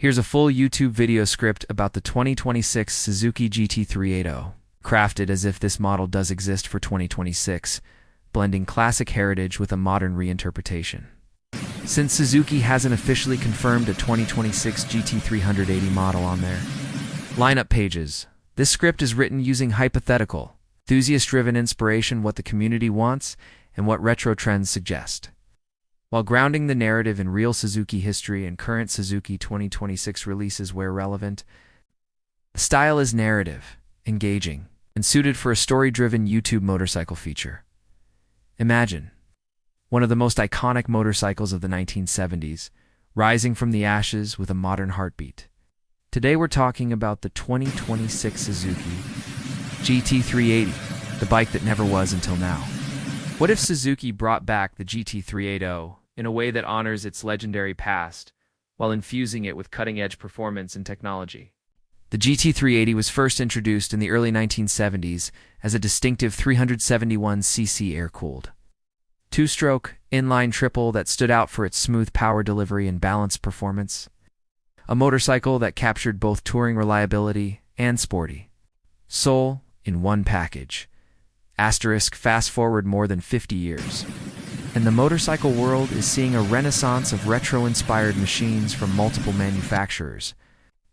Here's a full YouTube video script about the 2026 Suzuki GT380, crafted as if this model does exist for 2026, blending classic heritage with a modern reinterpretation. Since Suzuki hasn't officially confirmed a 2026 GT380 model on their lineup pages, this script is written using hypothetical, enthusiast-driven inspiration, what the community wants, and what retro trends suggest, while grounding the narrative in real Suzuki history and current Suzuki 2026 releases where relevant. The style is narrative, engaging, and suited for a story-driven YouTube motorcycle feature. Imagine one of the most iconic motorcycles of the 1970s, rising from the ashes with a modern heartbeat. Today we're talking about the 2026 Suzuki GT380, the bike that never was until now. What if Suzuki brought back the GT380 in a way that honors its legendary past, while infusing it with cutting-edge performance and technology? The GT380 was first introduced in the early 1970s as a distinctive 371cc air-cooled two-stroke, inline triple that stood out for its smooth power delivery and balanced performance. A motorcycle that captured both touring reliability and sporty soul in one package. Asterisk, fast forward more than 50 years, and the motorcycle world is seeing a renaissance of retro-inspired machines from multiple manufacturers.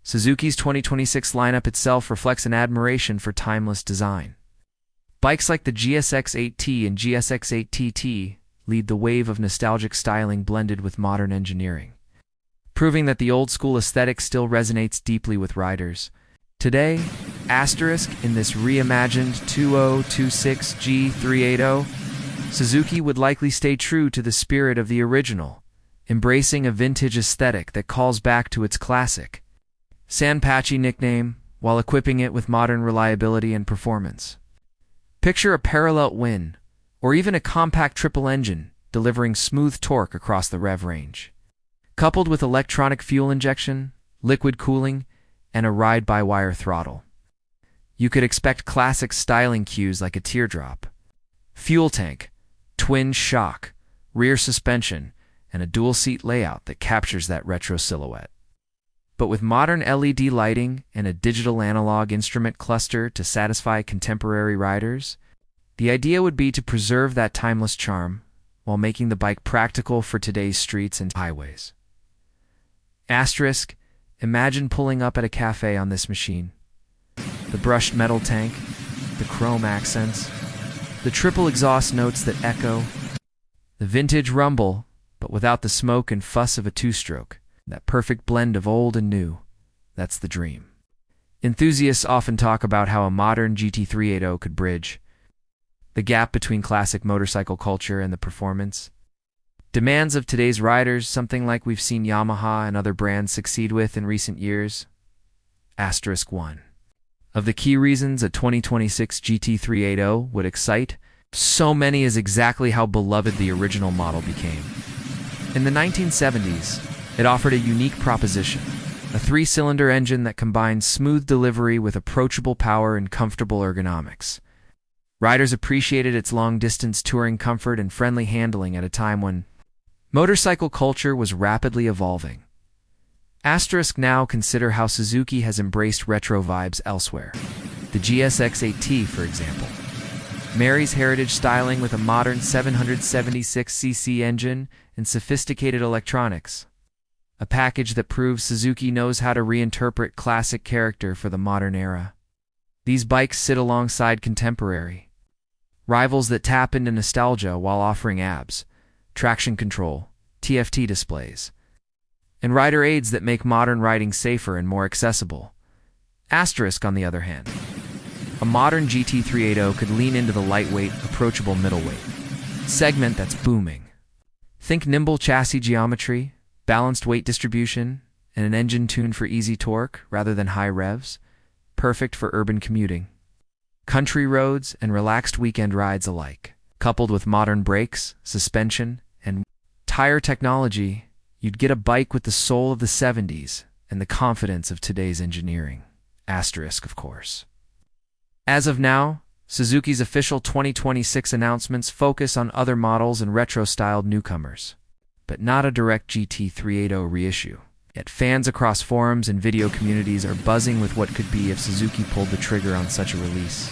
Suzuki's 2026 lineup itself reflects an admiration for timeless design. Bikes like the GSX-8T and GSX-8TT lead the wave of nostalgic styling blended with modern engineering, proving that the old-school aesthetic still resonates deeply with riders. Today, asterisk, in this reimagined 2026 G380, Suzuki would likely stay true to the spirit of the original, embracing a vintage aesthetic that calls back to its classic Sanpachi nickname while equipping it with modern reliability and performance. Picture a parallel twin, or even a compact triple engine, delivering smooth torque across the rev range, coupled with electronic fuel injection, liquid cooling, and a ride-by-wire throttle. You could expect classic styling cues like a teardrop, fuel tank, twin shock, rear suspension, and a dual-seat layout that captures that retro silhouette. But with modern LED lighting and a digital analog instrument cluster to satisfy contemporary riders, the idea would be to preserve that timeless charm while making the bike practical for today's streets and highways. Asterisk, imagine pulling up at a cafe on this machine. The brushed metal tank, the chrome accents, the triple exhaust notes that echo, the vintage rumble, but without the smoke and fuss of a two-stroke. That perfect blend of old and new. That's the dream. Enthusiasts often talk about how a modern GT380 could bridge the gap between classic motorcycle culture and the performance demands of today's riders, something like we've seen Yamaha and other brands succeed with in recent years. Asterisk 1. Of the key reasons a 2026 GT380 would excite so many is exactly how beloved the original model became. In the 1970s, it offered a unique proposition, a three-cylinder engine that combined smooth delivery with approachable power and comfortable ergonomics. Riders appreciated its long-distance touring comfort and friendly handling at a time when motorcycle culture was rapidly evolving. Asterisk, now consider how Suzuki has embraced retro vibes elsewhere. The GSX-8T, for example, marries heritage styling with a modern 776cc engine and sophisticated electronics, a package that proves Suzuki knows how to reinterpret classic character for the modern era. These bikes sit alongside contemporary rivals that tap into nostalgia while offering ABS, traction control, TFT displays, and rider aids that make modern riding safer and more accessible. Asterisk, on the other hand, a modern GT380 could lean into the lightweight, approachable middleweight segment that's booming. Think nimble chassis geometry, balanced weight distribution, and an engine tuned for easy torque rather than high revs, perfect for urban commuting, country roads, and relaxed weekend rides alike. Coupled with modern brakes, suspension, and tire technology, you'd get a bike with the soul of the 70s and the confidence of today's engineering. Asterisk, of course. As of now, Suzuki's official 2026 announcements focus on other models and retro-styled newcomers, but not a direct GT380 reissue. Yet fans across forums and video communities are buzzing with what could be if Suzuki pulled the trigger on such a release.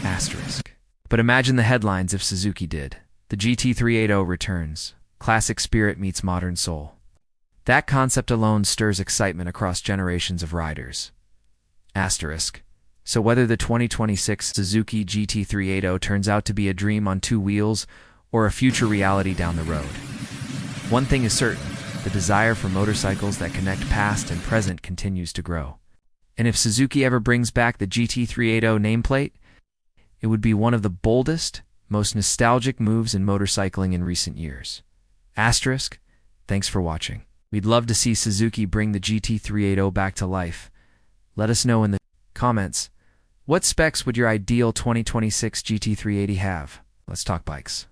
Asterisk. But imagine the headlines if Suzuki did. The GT380 returns. Classic spirit meets modern soul. That concept alone stirs excitement across generations of riders. Asterisk. So whether the 2026 Suzuki GT380 turns out to be a dream on two wheels or a future reality down the road, one thing is certain: the desire for motorcycles that connect past and present continues to grow. And if Suzuki ever brings back the GT380 nameplate, it would be one of the boldest, most nostalgic moves in motorcycling in recent years. Asterisk. Thanks for watching. We'd love to see Suzuki bring the GT380 back to life. Let us know in the comments. What specs would your ideal 2026 GT380 have? Let's talk bikes.